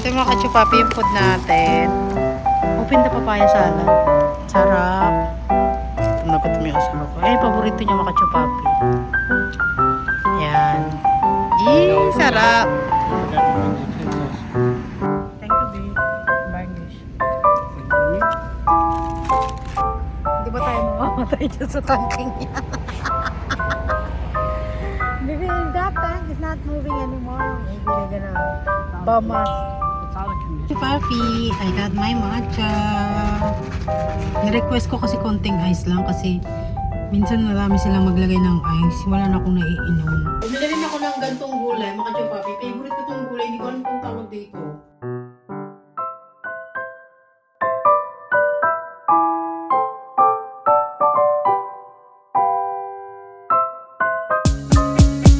Ito yung mga kachupapi yung food natin. Open the papaya salad. Sarap. Nagutom yung asawa ko. Eh, paborito niya mga kachupapi. Yan. Yee, sarap. Thank you, babe. Varnish. Di ba tayo mamamatay dyan sa tangking niya? Maybe that tank is not moving anymore. Maybe they're gonna bomb us. Papi, I got my matcha. Ni-request ko kasi konting ice lang kasi minsan marami silang maglagay ng ice. Wala na akong naiinom. Bumili rin ako ng gantong gulay, mga papi. Favorite ko itong gulay, hindi ko alam kung tawag dito.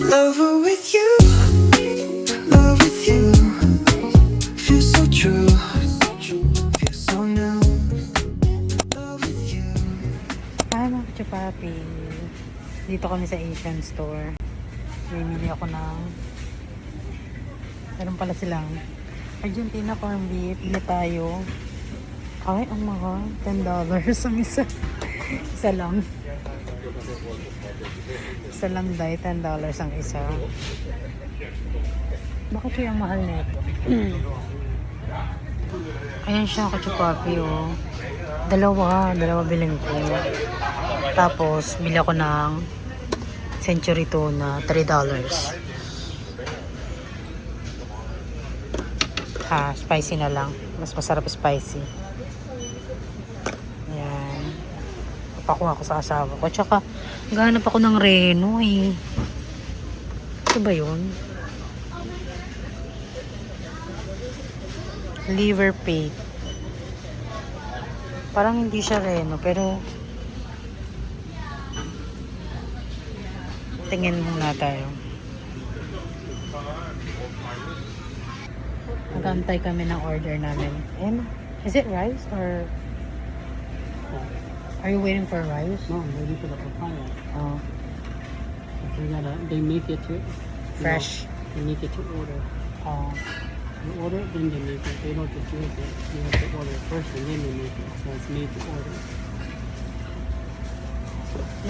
Lover with you, love with you. Feels so true, feels so new. Love with you. Hi mga kachupapi. Dito kami sa Asian store. Bumili ako ng meron pala silang Argentina corn beef. Bili tayo. Ay, ang mahal. $10 ang isa. Isa lang. Isa lang dahil $10 ang isa. Bakit kaya ang mahal nito? Ayan siya kachupapi oh. Dalawa biling ko. Tapos bili ako ng century tuna, $3. Ha, spicy na lang. Mas masarap spicy. Ayan. Pakuha ko sa asawa ko. Tsaka, gahanap ako ng reno eh. Ito ba yun? Liver pate. Parang hindi siya reno, pero tingin muna tayo. Nag-antay kami ng order namin. And, is it rice or are you waiting for rice? No, I'm waiting for the papaya. Oh, They make it to fresh. They make it to order. Oh. You order, then they make it. They don't just make it. You have to order first, and then they make it. So it's made to order.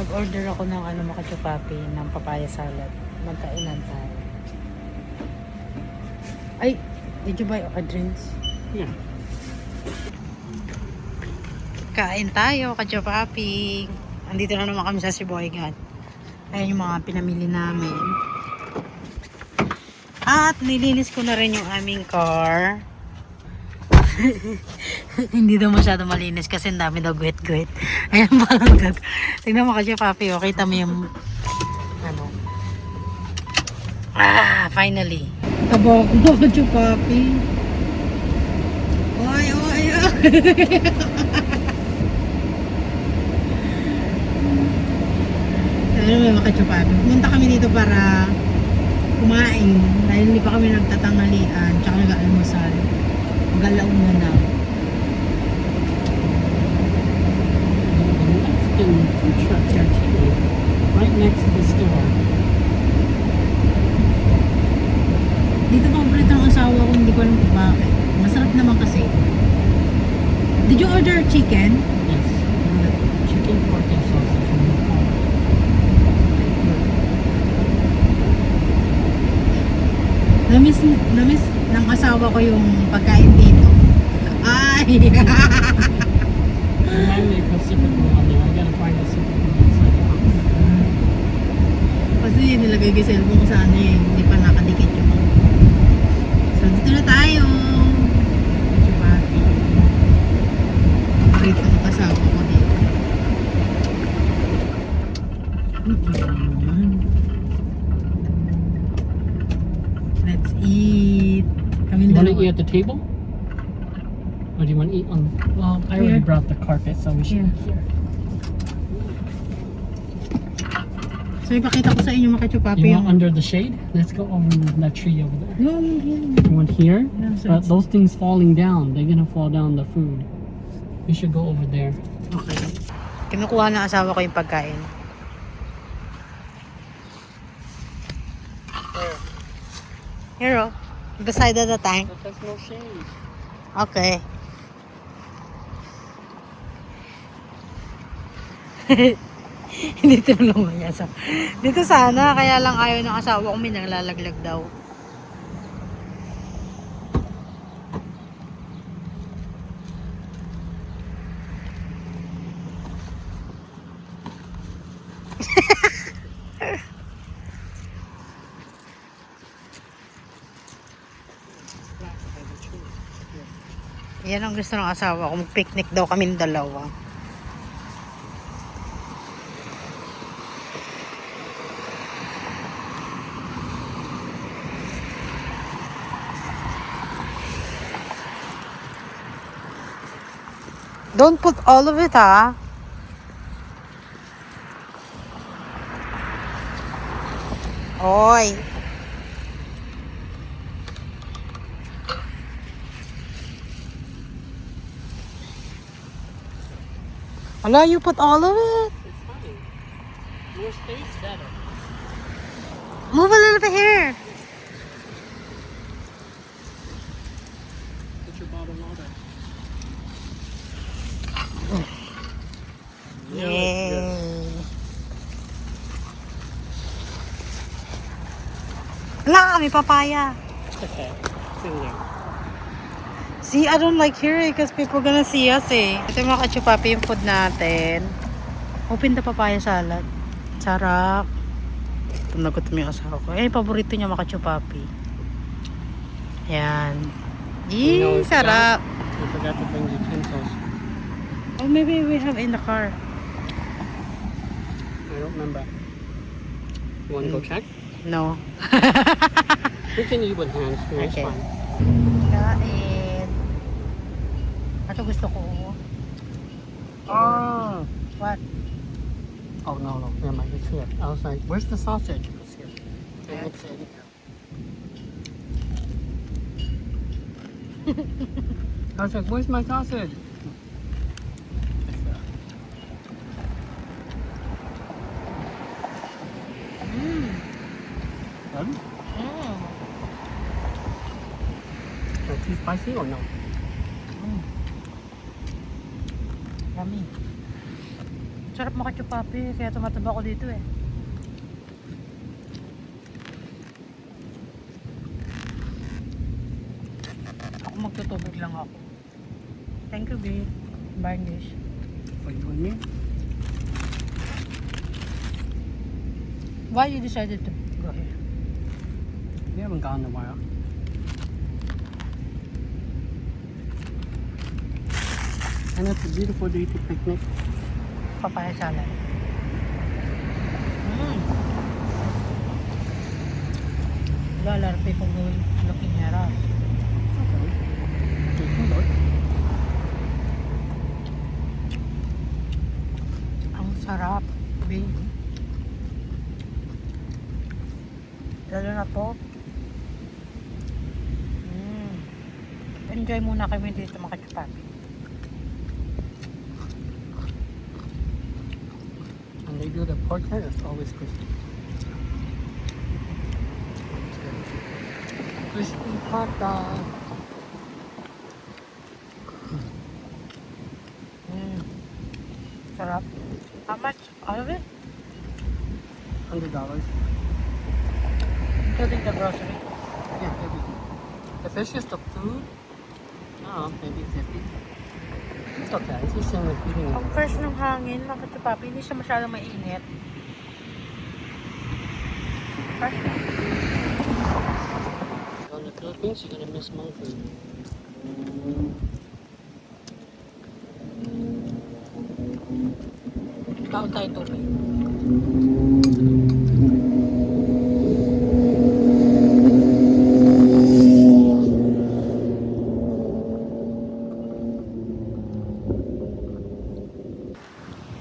Nag-order ako ng makachupapi ng papaya salad. Magkainan tayo. Ay, did you buy our drinks? Yeah. Kain tayo, kachupapi. Andito na naman kami sa Siboygan. Ayan yung mga pinamili namin. At nilinis ko na rin yung aming car. Hindi daw masyado malinis kasi ang dami daw gwet-gwet. Ayan parang tingnan mo kasi papi, oh. Kita mo yung finally. Tabo ko kasi papi. Oy. Ano may makachupapi. Pumunta kami dito para kumain. Dahil hindi pa kami nagtatanghalian. Tsaka nag-almusal. Galaw na na. Mexican food truck here too, right next to the store. Dito paborito ng asawa ko. Hindi ko alam kung bakit. Masarap naman kasi. Did you order chicken? Yes. Chicken, pork, and sausage. Namiss ng asawa ko yung pagkain dito. Ay! Remind me of secret room on there. I gotta find the secret room inside the house. Kasi nilagay ko yung cellphone ko sa hindi pa nakadikit yung. So dito na tayo. Chupati. Paborito ng asawa ko dito. Let's eat. Kami You want to dalawa. eat at the table? Or do you want to eat on? Well, I already Here. brought the carpet, so we should eat here. So ipakita ko sa inyo mga kachupapi You yung. want under the shade? Let's go over that tree over there. No, You want here? Yeah, so But it's- those things falling down, they're gonna fall down the food. We should go over there. Okay. Kinukuha ng asawa ko yung pagkain. Here oh. The side of the tank? But there's no shade. Okay. Hindi tinulungan niya sa... Dito sana, kaya lang ayaw ng asawa ko, may nanglalaglag daw. Yan ang gusto ng asawa ko, mag-picnic daw kami dalawa. Don't put all of it, ha? Oy. Ala, you put all of it? It's fine. More space, better. Move a little bit here. Put your bottle water. Yay. Ala, may papaya. Okay. It's in there. See, I don't like hearing because people gonna see us eh. Ito yung mga kachupapi yung food natin. Open the papaya salad. Sarap. Ito nagutom yung asawa ko. Eh, paborito niya mga kachupapi. Yan. You know, Yee, sarap. You forgot to bring utensils. Oh, maybe we have in the car. I don't remember. You want to go check? No. We can eat with hands. It's Okay. fine. Kain. Ito gusto ko. Oh. What? Oh, no. Never mind. It's here. I was like, where's the sausage? It's here. And it's in here. I was like, where's my sausage? It's there. Good? Mm. Is it too spicy or no? Yummy. Sarap makachupapi, kaya tumataba ko dito eh. Ako magtutubig lang ako. Thank you, babe. Barnish. For you and me? Why you decided to go here? We haven't gone in a while. And it's a beautiful day to picnic. Papaya salad. A lot of people going looking at us. Okay. You can look. Ang sarap, babe. Lalo na to. Enjoy muna kami dito mga kachupapi. And they do the pork head, it's always crispy. Crispy hot dog. Sarap. How much? All of it? $100. Including the grocery. Yeah, everything. If it's just the food, I don't know, maybe 50. It's okay. It's the same as eating Ang fresh ng hangin, mga kachupapi, hindi siya masyadong mainit. Fresh na. on the Philippines, you're gonna miss Hmong food. Kaon tayo tubig.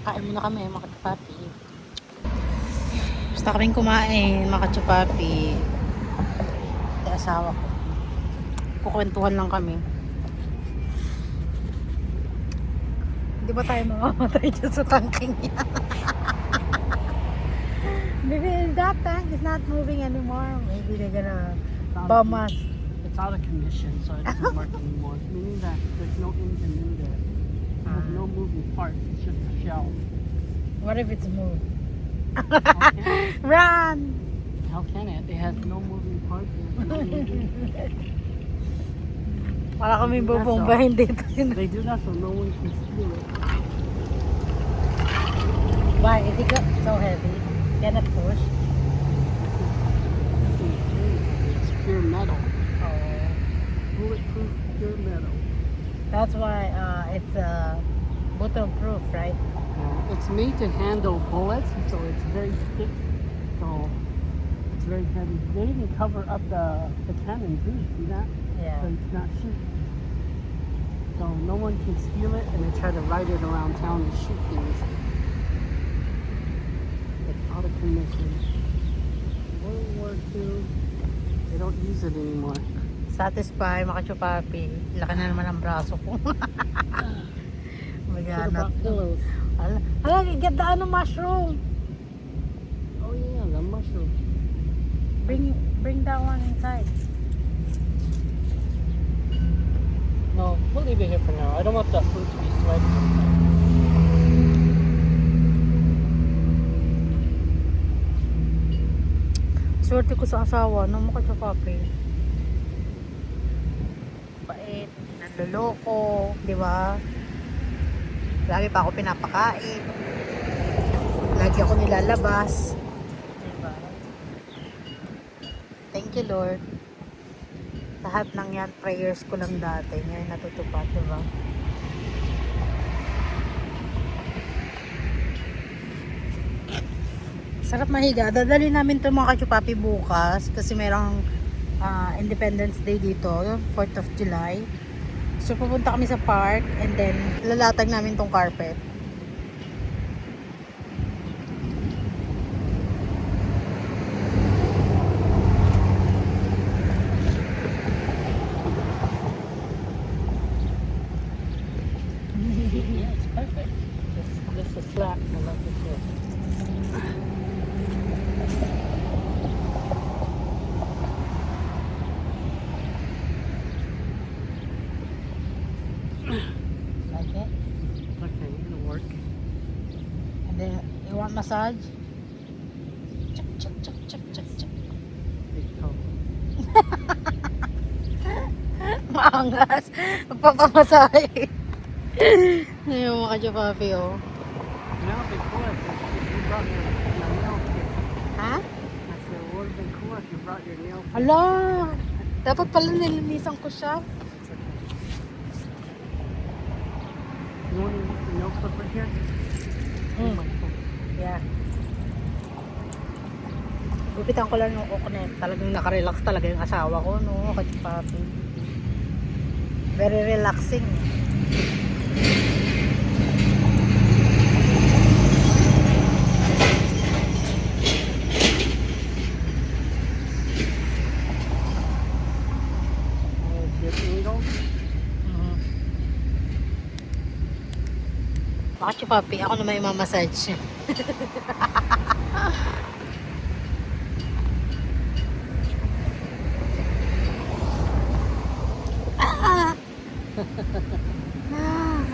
Kain muna kami mga kachupapi. Basta kaming kumain mga kachupapi. Ito asawa ko. Kukwentuhan lang kami. Di ba tayo mamamatay dyan sa tangking niya? Maybe that tank is not moving anymore. Maybe they're gonna bomb us. It's It's out of commission, so it doesn't work anymore. Meaning that there's no engine in there. It has no moving parts. It's just a shell. What if it's moved? How can it? Run! How can it? It has no moving parts. It has no moving. Para kami bubombahin dito. They do that so no one can steal it. Why? Is it so heavy? Cannot push? It's pure metal. Oh. Bulletproof pure metal. That's why it's bulletproof, right? It's made to handle bullets, so it's very thick. So it's very heavy. They even cover up the cannon too. See that? Yeah. So it's not shoot. So no one can steal it, and they try to ride it around town and shoot things. It's out of commission. World War II, they don't use it anymore. Satisfy, makachupapi. Laki na naman ang braso ko. What Maghanap. about pillows? Hala, get the ano mushroom. Oh yeah, the mushroom. Bring that one inside. No, we'll leave it here for now. I don't want the fruit to be sweaty. Swerte ko sa asawa, no makachupapi. Bait, nanloloko, di ba? Lagi pa ako pinapakain. Lagi ako nilalabas. Diba? Thank you, Lord. Lahat ng yan, prayers ko lang dati. Ngayon natutupad, diba? Sarap mahiga. Dadali namin ito mga kachupapi bukas kasi merong Independence Day dito, 4th of July. So pupunta kami sa park and then lalatag namin tong carpet. Yeah, it's perfect. This is slack. I love this here. Like it? Okay, it'll work. And then you want massage? Chuk, chuk, chuk, chuk, chuk, chuk. Big toe. Maangas. Magpapamasahe. Ayun mga kachupapi, oh. You know, it'd be cool if you brought your nail kit. Ha? I said, it would have been cool if you brought your nail kit. Hala! Dapat pala nilinisan ko siya. It's okay. You want to use the nail clipper here? Oh my God. Yeah. Gupitan ko lang yung coconut. Talagang nakarelax talaga yung asawa ko, no? Kachupapi. Very relaxing. Good angle. Kachupapi, ako naman yung mamassage.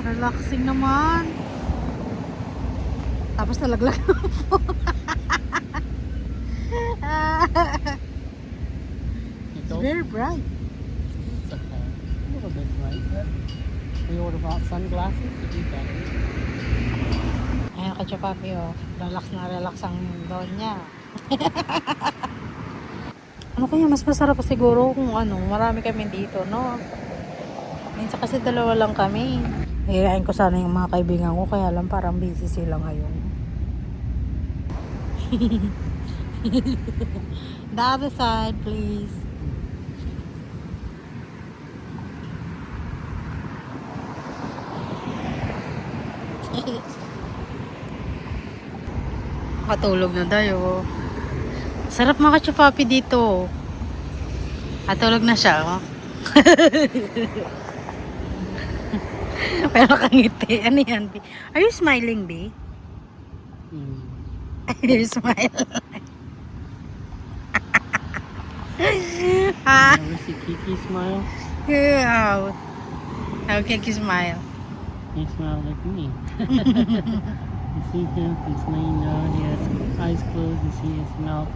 Relaxing naman. Tapos nalaglag ng phone. You It's don't. very bright. It's okay. A little bit bright, but we ordered about sunglasses to do better. Ayan kachupapi, oh. Relax na relax ang doon niya. Ano kaya, mas masarap siguro kung ano, marami kami dito, no? Minsan kasi dalawa lang kami. Hirain ko sana yung mga kaibigan ko, kaya lang parang busy sila ngayon. The other side, please. Katulog na tayo. Sarap mga kachupapi dito. Katulog na siya, oh. Pero kangiti. Ano yan, B? Are you smiling, B? You smile. Ah, Ever see Kiki smile? wow. How can you smile? He smiled like me. You see him, he's laying down, he has eyes closed, you see his mouth.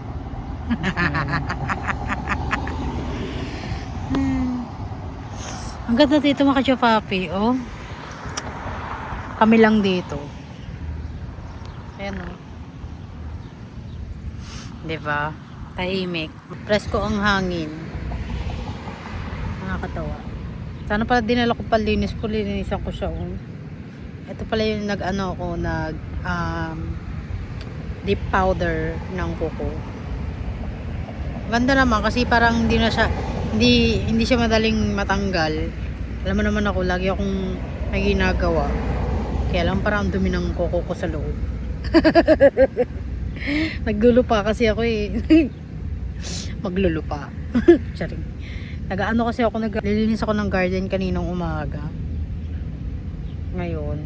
He's smiling. Ang ganda dito mga ka-papi, oh. Kami lang dito. Ayan, oh. Diba? Tahimik. Presko ang hangin. Nakakatawa. Sana pala dinala ko palinis ko. Linisan ko siya, oh. Ito pala yung nag-ano ako, deep powder ng kuko. Ganda naman kasi parang hindi na siya, hindi siya madaling matanggal. Alam mo naman ako, lagi akong may ginagawa. Kaya lang parang ang dumi ng kuko ko sa loob. Naglulupa kasi ako eh. Maglulupa. Charing. Nag-ano kasi ako, naglilinis ako ng garden kaninang umaga. Ngayon,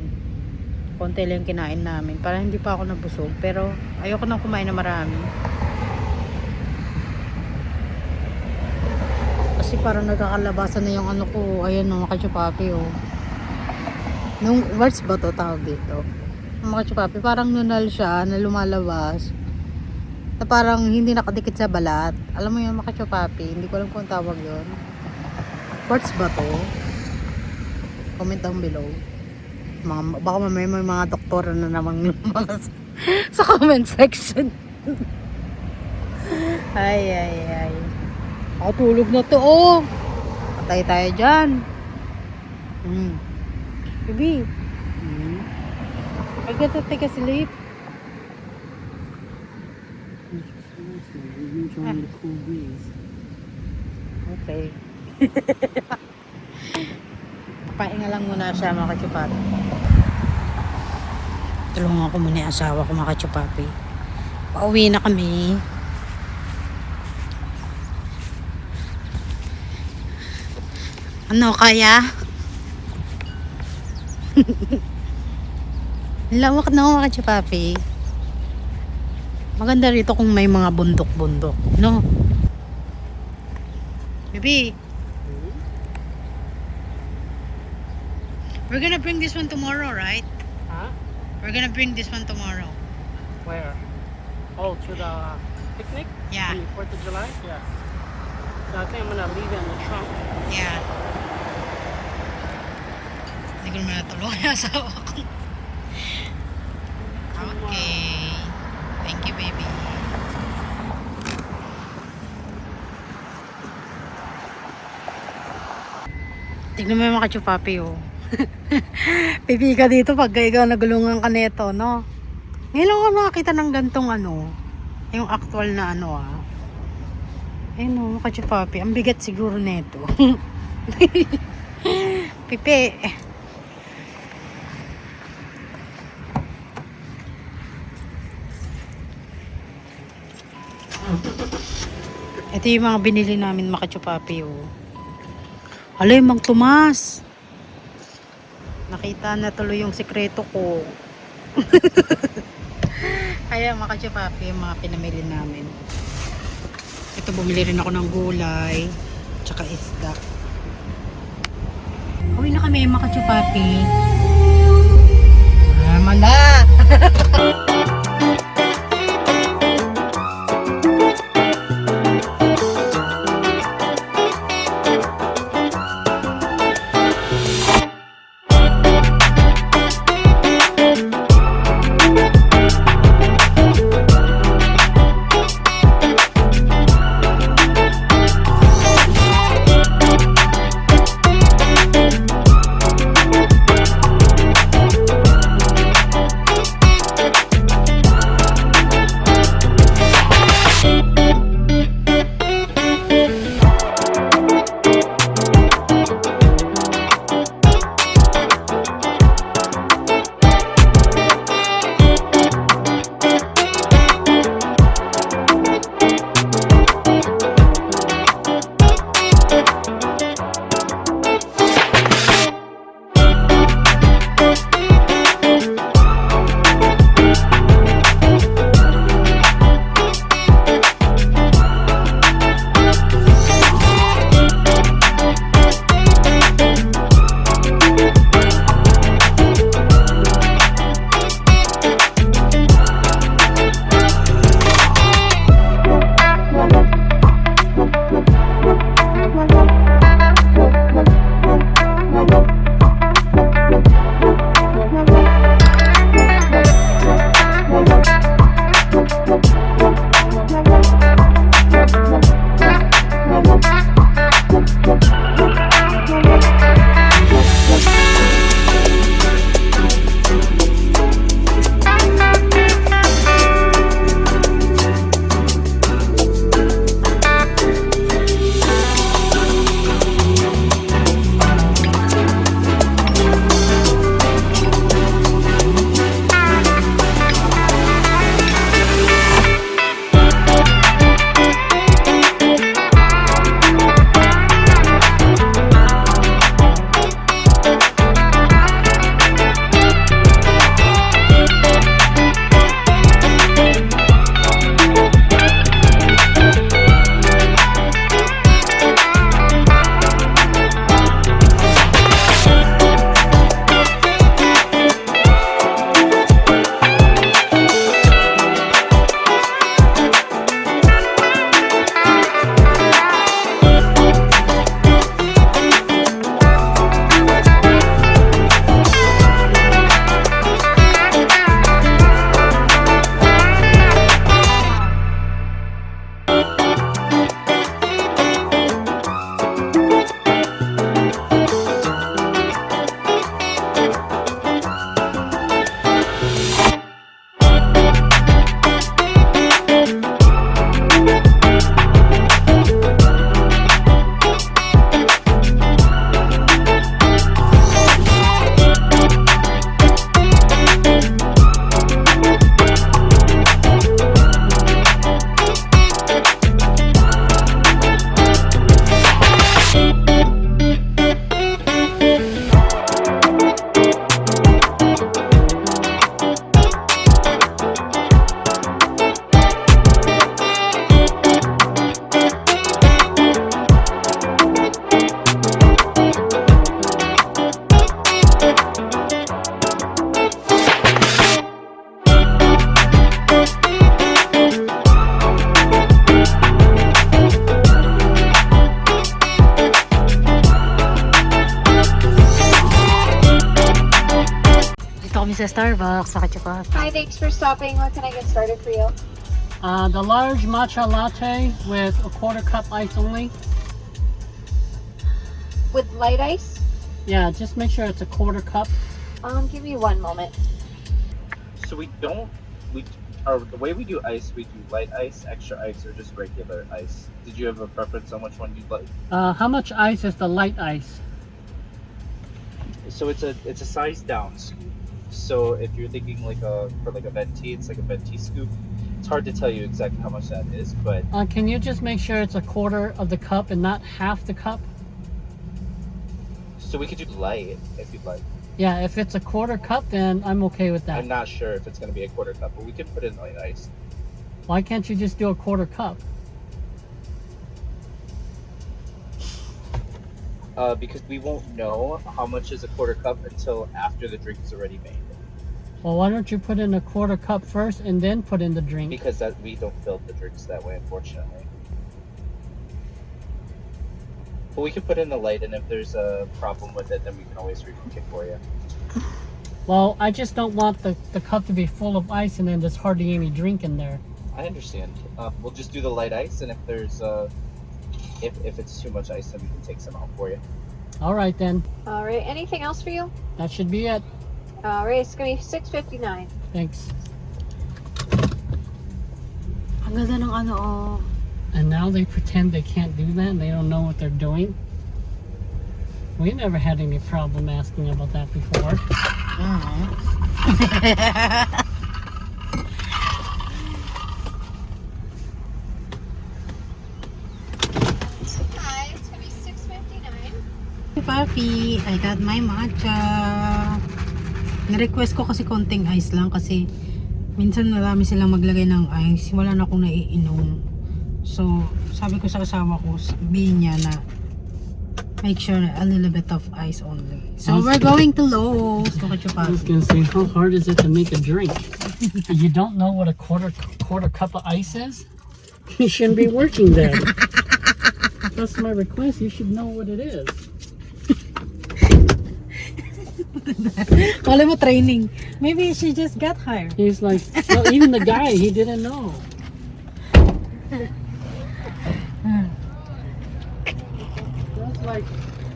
konti lang kinain namin. Para hindi pa ako nabusog. Pero ayoko nang kumain na marami. Kasi parang nagkakalabasan na yung ano ko. Ayan o, mga ka-chupapi oh. Nung, words ba to tawag dito? Mga ka-chupapi, parang nunal siya na lumalabas. Na parang hindi nakadikit sa balat. Alam mo yun mga ka-chupapi, hindi ko alam kung tawag yun. Words ba to? Comment down below. Baka may mga doktora na namang sa comment section. Ay. Ako tulog na to, oh. Patay tayo dyan. Baby. I got to take a sleep. You're enjoying the cool breeze. Okay. Pahinga lang muna siya mga ka-chupapi. Tulungan ko muna yung asawa ko mga ka-chupapi. Pauwi na kami. Ano kaya? Lawak na mga ka-chupapi. Maganda rito kung may mga bundok-bundok. No? Baby. We're gonna bring this one tomorrow, right? Huh? We're gonna bring this one tomorrow. Where? Oh, to the picnic? Yeah. 4th of July? Yes. So I think I'm gonna leave it in the trunk. Yeah. Hindi ko naman natulungan yung asawa ko. Okay. Thank you, baby. Tignan mo yung mga ka-chupapi, oh. Pipi ka dito pag ikaw nagulungan ka neto, no? Ngayon lang ako nakakita ng gantong ano, yung actual na ano, ah. Ayun, oh, mga ka-chupapi. Ang bigat siguro neto. Pipi. Ito yung mga binili namin mga ka-chupapi, oh. Alay, Mang Tomas. Nakita na tuloy yung sekreto ko. Kaya mga ka-chupapi, yung mga pinamili namin. Ito, bumili rin ako ng gulay. Tsaka isda. Uwi na kami mga ka-chupapi. Manda! sa Starbucks. Nakachupa. Hi, thanks for stopping. What can I get started for you? The large matcha latte with a quarter cup ice only. With light ice? Yeah, just make sure it's a quarter cup. Give me 1 moment. So the way we do ice, we do light ice, extra ice, or just regular ice. Did you have a preference on which one you'd like? How much ice is the light ice? So it's a size down scoop. So if you're thinking for a venti, it's like a venti scoop. It's hard to tell you exactly how much that is, but Can you just make sure it's a quarter of the cup and not half the cup? so we could do light if you'd like. Yeah, if it's a quarter cup, then I'm okay with that. I'm not sure if it's going to be a quarter cup, but we can put in light ice. Why can't you just do a quarter cup? Because we won't know how much is a quarter cup until after the drink is already made. Well, why don't you put in a quarter cup first and then put in the drink? Because we don't fill the drinks that way, unfortunately. But we can put in the light, and if there's a problem with it, then we can always recook it for you. Well, I just don't want the cup to be full of ice and then there's hardly any drink in there. I understand. We'll just do the light ice, and if there's if it's too much ice, then we can take some out for you. All right then, All right, anything else for you? that should be it. All right, it's gonna be $6.59. Thanks. Ang ganda ng ano, oh. And now they pretend they can't do that and they don't know what they're doing. We never had any problem asking about that before. Hi, it's gonna be $6.59. Papi, I got my matcha. Na-request ko kasi konting ice lang kasi minsan marami silang maglagay ng ice. Wala na akong naiinom. So, sabi ko sa asawa ko, sabihin niya na make sure a little bit of ice only. So, we're going to Lowe's. Look at your I was papi. gonna say, how hard is it to make a drink? You don't know what a quarter cup of ice is? You shouldn't be working there. That's my request. You should know what it is. Wala mo training. Maybe she just got hired. He's like, well, even the guy, he didn't know. That's like,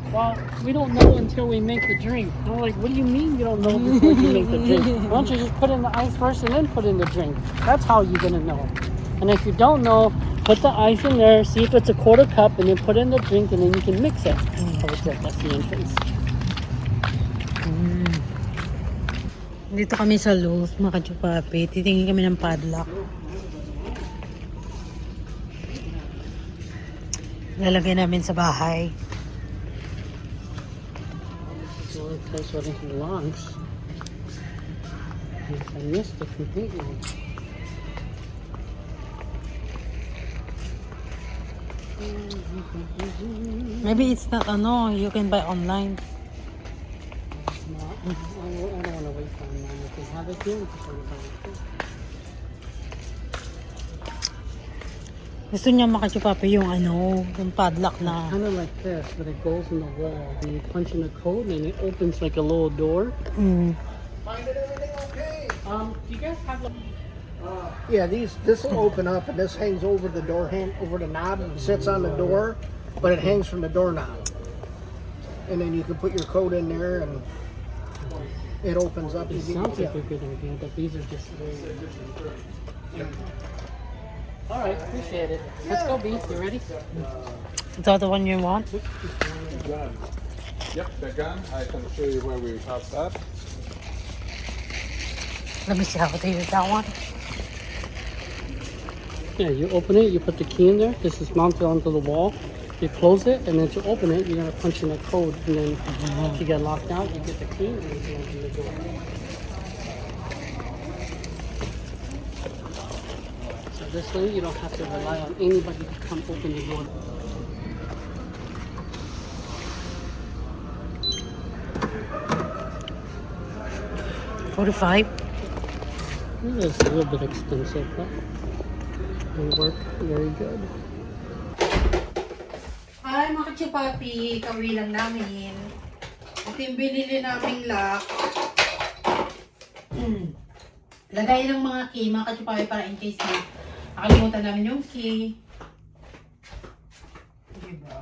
well, we don't know until we make the drink. I'm like, what do you mean you don't know before you make the drink? Why don't you just put in the ice first and then put in the drink? That's how you're gonna know. And if you don't know, put the ice in there, see if it's a quarter cup, and then put in the drink, and then you can mix it. Oh, it's good. That's the entrance. Dito kami sa Lowe's, mga kachupapi. Titingin kami ng padlock. Lalagay namin sa bahay. It's the only place where it belongs. I missed it completely. Maybe it's not you can buy online. No, I don't want to wait for them. We can have it here. We can turn it on. Gusto niya makachupapi yung yung padlock na. Kind of like this, but it goes in the wall. And you punch in the code, and it opens like a little door. Mm. Do you guys have like? Yeah, this will open up, and this hangs over the door over the knob and sits on the door, but it hangs from the doorknob. And then you can put your code in there, and it opens up. It sounds like a good idea, but these are just. All right, appreciate it. Let's go, B. You ready? Is that the one you want? Yep, the gun. I can show you where we have that. Let me see how to use that one. Yeah, you open it. You put the key in there. This is mounted onto the wall. You close it, and then to open it, you're gonna punch in a code, and then if you get locked out, you get the key, and you can open the door. So this way, you don't have to rely on anybody to come open the door. $45. It is a little bit expensive, but they work very good. Hi mga kachupapi, kawi lang namin. Ito yung binili naming lock. Lagay ng mga key, mga kachupawi, para in case na nakalimutan namin yung key. Diba?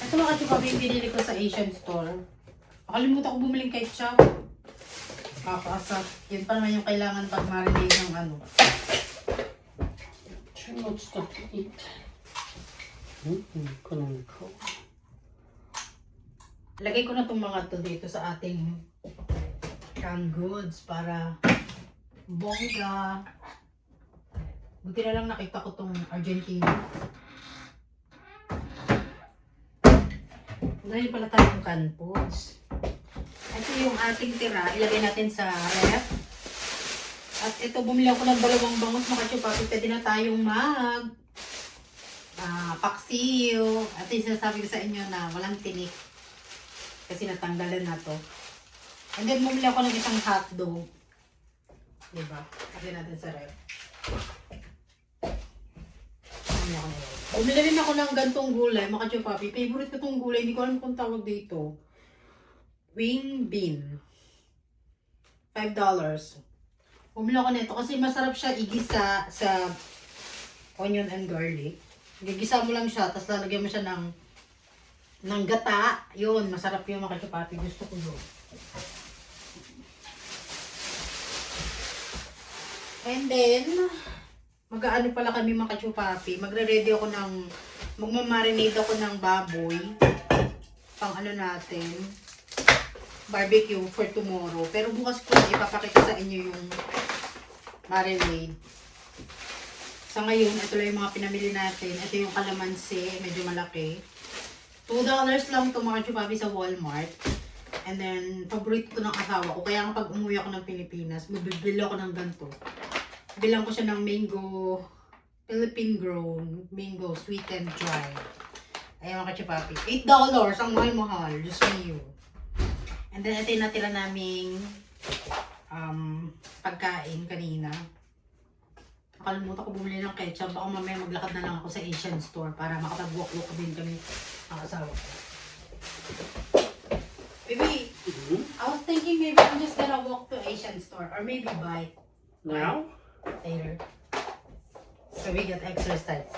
Ito mga kachupawi, yung binili ko sa Asian store. Nakalimutan ko bumiling ketchup. Kakaasap. Yun pa naman yung kailangan pag marinate ng ano. Too much stuff to eat. Cool. Lagay ko na itong mga to dito sa ating canned goods para bongga. Buti na lang nakita ko itong Argentina. Dahil pala tayong canned foods. Ito yung ating tira. Ilagay natin sa ref. At ito, bumili ako ng 2 bangus mga kachupapi. Pwede na tayong paksiw. At yung sinasabi ko sa inyo na walang tinik. Kasi natanggalan na to. And then, bumili ako ng isang hotdog. Diba? Lagay natin sa ref. Bumili rin ako ng gantong gulay, mga kachupapi. Favorite ko tong gulay. Hindi ko alam kung tawag dito. Wing bean. $5. Bumili ako nito kasi masarap siya igisa sa onion and garlic. Gigisa mo lang siya, tapos lalagyan mo siya ng gata. Yun, masarap yun mga kachupapi. Gusto ko yun. And then, mag-aano pala kami mga kachupapi. Magre-ready ako magmamarinate ako ng baboy. Pang ano natin, barbecue for tomorrow. Pero bukas ko ipapakita sa inyo yung marinade. Sa ngayon, ito lang yung mga pinamili natin. Ito yung kalamansi, medyo malaki. $2 lang ito mga kachupapi sa Walmart. And then, paborito to ng asawa ko. Kaya pag umuwi ako ng Pilipinas, bibili ako ng ganito. Bilang ko siya ng mango, Philippine grown, mango, sweet and dry. Ayan mga kachupapi. $8, ang mahal-mahal. Diyos me you. And then, ito yung natira naming pagkain kanina. Nakalimutan ko bumili ng ketchup. Baka mamaya maglakad na lang ako sa Asian store para makapag-walk-walk din kami ang asawa ko. Baby, I was thinking maybe I'm just gonna walk to Asian store or maybe buy Now? later. So we get exercise.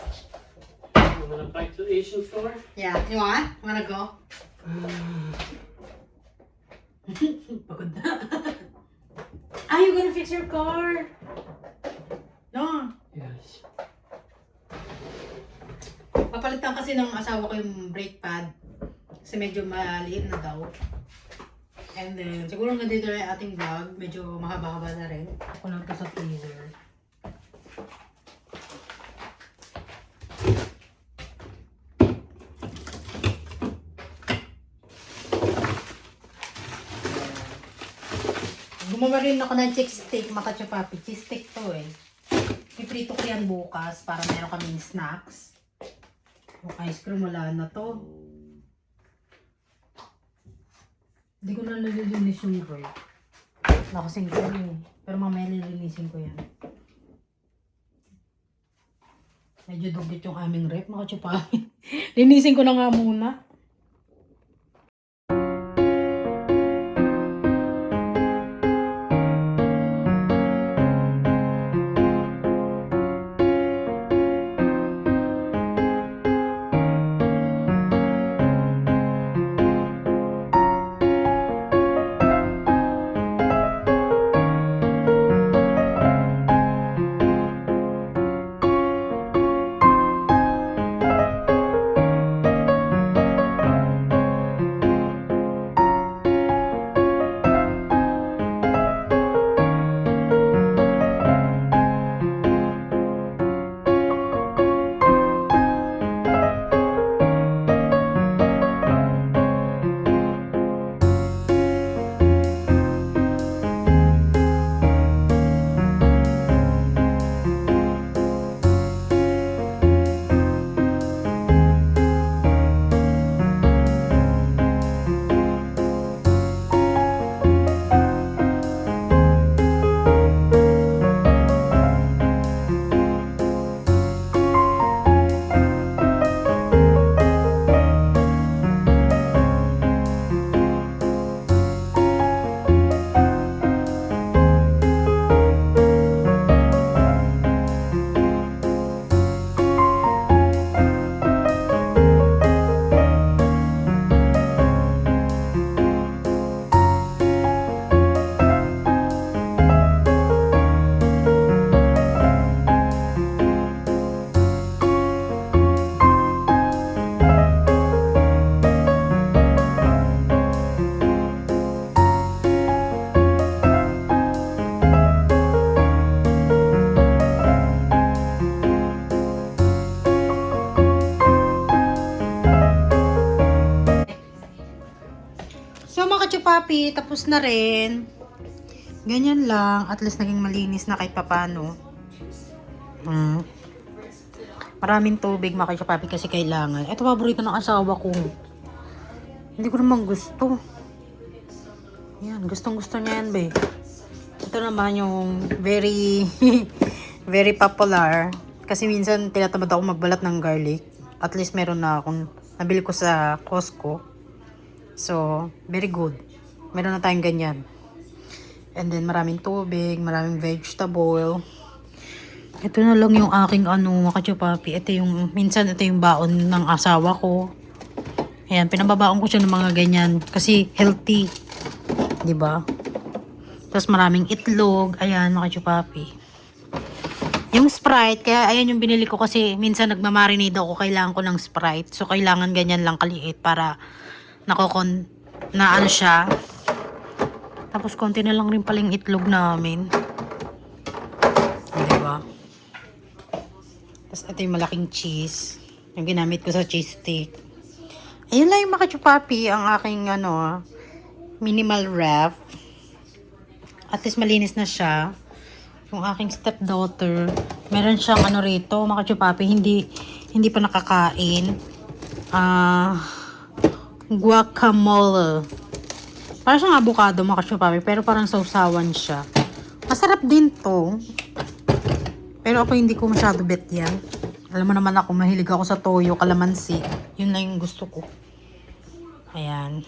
You wanna bike to the Asian store? Yeah, you want? Wanna go? Pagod na. Are you gonna fix your car? No. Yes. Papalitan kasi ng asawa ko yung brake pad. Kasi medyo maliit na daw. And then, siguro hanggang dito na yung ating vlog. Medyo mahaba-haba na rin. Ako lang to sa freezer. Gumawa rin ako ng cheese steak, mga kachupapi. Cheese steak to eh. Piprito ko yan bukas para meron kaming snacks. Yung ice cream, wala na to. Hindi ko na nalilinis yung bread. Nakasing ko yun. Pero mamaya nililinisin ko yan. Medyo dugit yung aming rep, mga kachupapi. Linisin ko na nga muna. Papi, tapos na rin. Ganyan lang. At least naging malinis na kahit papano. Maraming tubig mga Kacho Papi kasi kailangan. Ito paborito ng asawa ko. Hindi ko naman gusto. Yan, gustong gusto niya yan, be. Ito naman yung very, very popular. Kasi minsan tinatamad ako magbalat ng garlic. At least meron na akong nabili ko sa Costco. So, very good. Meron na tayong ganyan. And then, maraming tubig, maraming vegetable. Ito na lang yung aking mga Kacho Papi. Ito yung, minsan ito yung baon ng asawa ko. Ayan, pinababaon ko siya ng mga ganyan. Kasi healthy. Diba? Tapos maraming itlog. Ayan, mga Kacho Papi. Yung Sprite, kaya ayan yung binili ko kasi minsan nagmamarinade ako, kailangan ko ng Sprite. So, kailangan ganyan lang kaliit para na ano siya. Tapos, konti na lang rin pala yung itlog namin. Diba? Tapos, ito yung malaking cheese. Yung ginamit ko sa cheese stick. Ayun lang yung mga Kacho Papi, ang aking minimal ref. At least malinis na siya. Yung aking stepdaughter, meron siyang rito, mga Kacho Papi, hindi pa nakakain. Guacamole. Parang siyang avocado, mga Kacho Papi, pero parang sausawan siya. Masarap din to. Pero ako hindi ko masyado bet yan. Alam mo naman ako, mahilig ako sa toyo, kalamansi. Yun lang yung gusto ko. Ayan.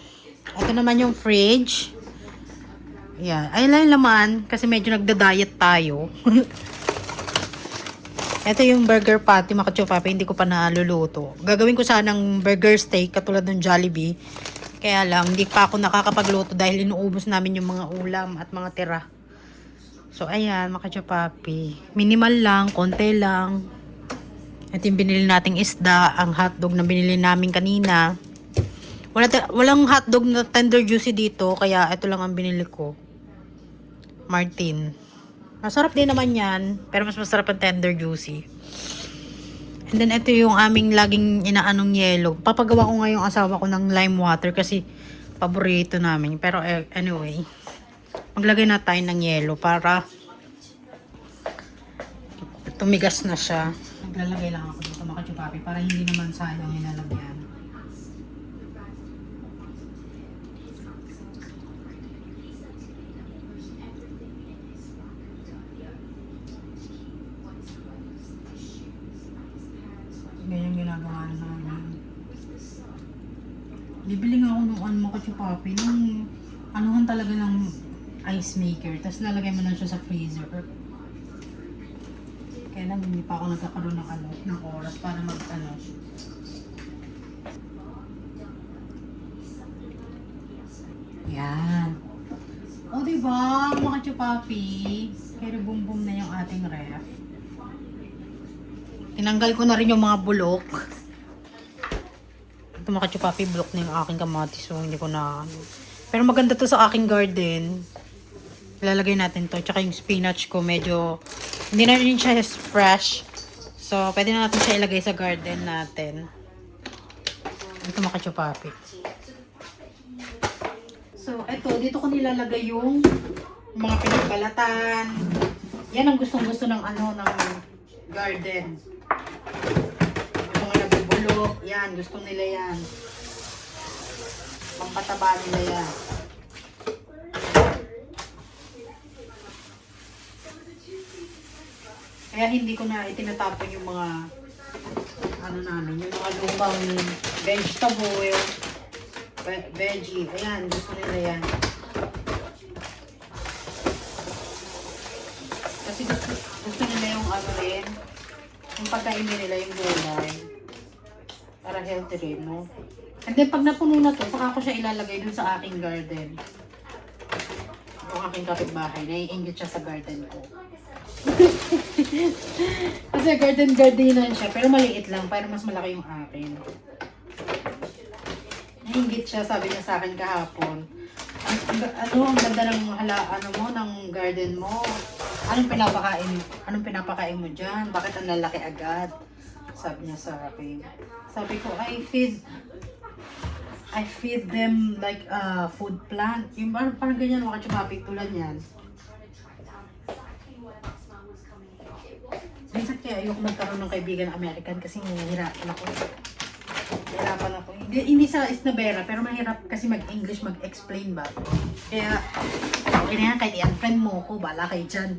Ito naman yung fridge. Ayan. Ayun lang yung laman. Kasi medyo nagda-diet tayo. Ito yung burger patty, mga Kacho Papi. Hindi ko pa naluluto. Gagawin ko sanang burger steak katulad ng Jollibee. Kaya lang, hindi pa ako nakakapagluto dahil inuubos namin yung mga ulam at mga tira. So, ayan, mga Kacho Papi. Minimal lang, konti lang. Ito yung binili nating isda. Ang hotdog na binili namin kanina. Walang hotdog na tender juicy dito, kaya ito lang ang binili ko. Martin. Masarap din naman yan, pero mas masarap ang tender juicy. And then ito yung aming laging inaanong yelo. Papagawa ko nga yung asawa ko ng lime water kasi paborito namin. Pero anyway, maglagay na tayo ng yelo para tumigas na siya. Naglalagay lang ako dito, mga Kacho Papi, para hindi naman sayang yung nalagyan. Ganyan ginagawa na namin. Bibili nga ako nung mga Kacho Papi, nung anuhan talaga ng ice maker, tapos lalagay mo na siya sa freezer. Kaya lang hindi pa ako nagkakaroon ng oras para Yan. O diba, mga Kacho Papi, kaya bum-bum na yung ating ref. Tinanggal ko na rin yung mga bulok. Ito, mga Kacho Papi, bulok na yung aking kamatis. So, hindi ko na... Pero maganda to sa aking garden. Ilalagay natin to. Tsaka yung spinach ko, medyo... Hindi na rin siya fresh. So, pwede na natin siya ilagay sa garden natin. Ito, mga Kacho Papi. So, ito. Dito ko nilalagay yung mga pinagbalatan. Yan ang gustong-gusto ng ng garden. Yung mga nabubulok, yan, gusto nila yan. Pampataba nila yan. Kaya hindi ko na itinatapon yung mga namin, yung mga lumang vegetable, veggie, ayan, gusto nila yan. Kasi gusto nila yung rin, yung pagkain nila yung gulay. Para healthy rin, no? And then, pag napuno na to, saka ko siya ilalagay dun sa aking garden. Yung aking kapitbahay, naiingit siya sa garden ko. Kasi gardenan siya, pero maliit lang, pero mas malaki yung akin. Naiingit siya, sabi niya sa akin kahapon. Ang ganda ng ng garden mo. Anong pinapakain mo dyan? Bakit ang lalaki agad? Sabi niya sa akin. Sabi ko, I I feed them like a food plant. Yung parang ganyan mga chupapi tulad yan. Minsan kaya ayoko magkaroon ng kaibigan na American kasi nahihirapan ako. Hindi sa isnabera, pero mahirap kasi mag-English, mag-explain ba. Kaya, okay na yan, kahit i-unfriend mo ko, bala kayo dyan.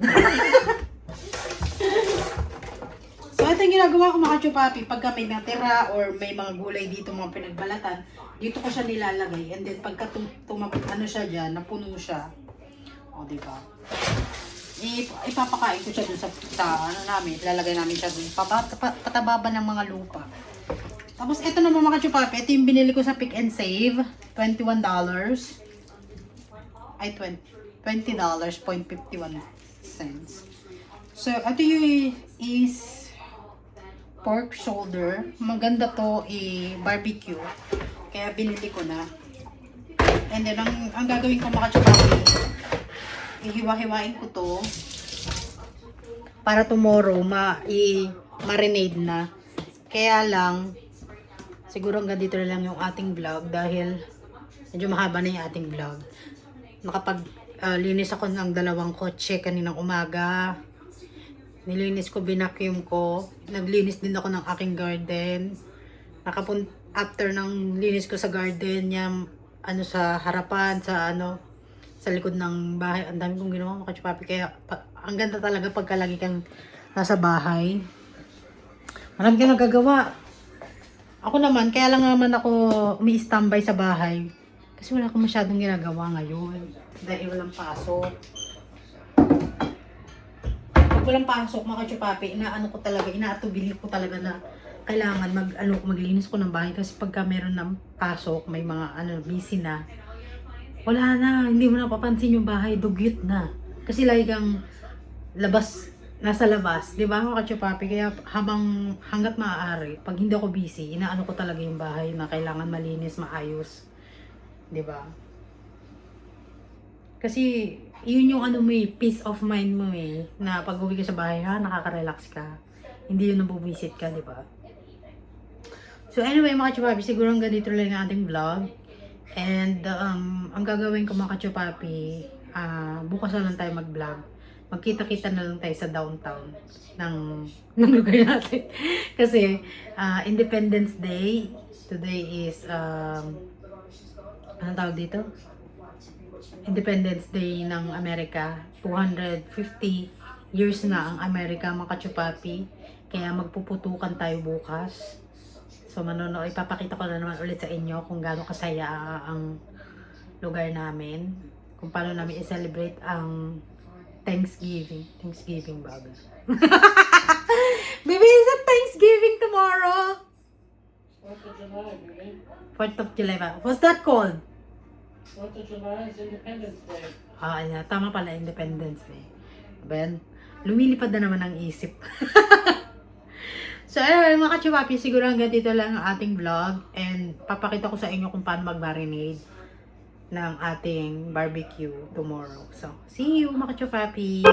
So, ito yung ginagawa ko mga chupapi, pagka may natira or may mga gulay dito, mga pinagbalatan, dito ko siya nilalagay. And then, pagka ano siya dyan, napuno siya. O, diba? Ipapakain ko siya dun sa ano namin, ilalagay namin siya dun. Patababa ng mga lupa. Tapos, ito naman mga chupapi, ito yung binili ko sa Pick and Save. $21. Ay, $20.51. So, ito yung is pork shoulder. Maganda to i-barbecue. Kaya binili ko na. And then, ang gagawin ko mga chupapi, ihiwa-hiwain ko to para tomorrow ma-marinade na. Kaya lang, siguro hanggang dito na lang yung ating vlog dahil medyo mahaba na yung ating vlog. Linis ako ng 2 kotse kaninang umaga. Nilinis ko, binacuum ko. Naglinis din ako ng aking garden. After ng linis ko sa garden, sa harapan, sa likod ng bahay. Ang dami kong ginawa mga chupapi. Kaya ang ganda talaga pagka lagi kang nasa bahay. Marami kang nagagawa. Ako naman, kaya lang naman ako umi-standby sa bahay. Kasi wala akong masyadong ginagawa ngayon. Dahil walang pasok. Pag walang pasok, mga chupapi, inaatubili ko talaga na kailangan maglinis ko ng bahay. Kasi pagka meron ng pasok, may mga busy na. Wala na, hindi mo napapansin yung bahay, dugyot na. Kasi lagi kang nasa labas, di ba mga chupapi? Kaya hanggat maaari, pag hindi ako busy, inaano ko talaga yung bahay na kailangan malinis, maayos. Di ba? Kasi yun yung peace of mind mo na pag uwi ka sa bahay, nakaka-relax ka. Hindi yun nabubisit ka, di ba? So anyway mga chupapi, siguro hanggang dito lang yung ating vlog. And ang gagawin ko mga chupapi, bukas na lang tayo mag-vlog. Magkita-kita na lang tayo sa downtown ng lugar natin. Kasi Independence Day, today is anong tawag dito? Independence Day ng Amerika. 250 years na ang Amerika mga chupapi. Kaya magpuputukan tayo bukas. So ipapakita ko na naman ulit sa inyo kung gaano kasaya ang lugar namin. Kung paano namin i-celebrate ang Thanksgiving. Thanksgiving baga. Baby, is it Thanksgiving tomorrow? 4th of July, baby. 4th of July ba? What's that called? 4th of July is Independence Day. Tama pala, Independence Day. Ben, lumilipad na naman ang isip. So, anyway, mga kachupapi, siguro hanggang dito lang ang ating vlog. And papakita ko sa inyo kung paano mag-marinade ng ating barbecue tomorrow. So, see you mga kachupapi!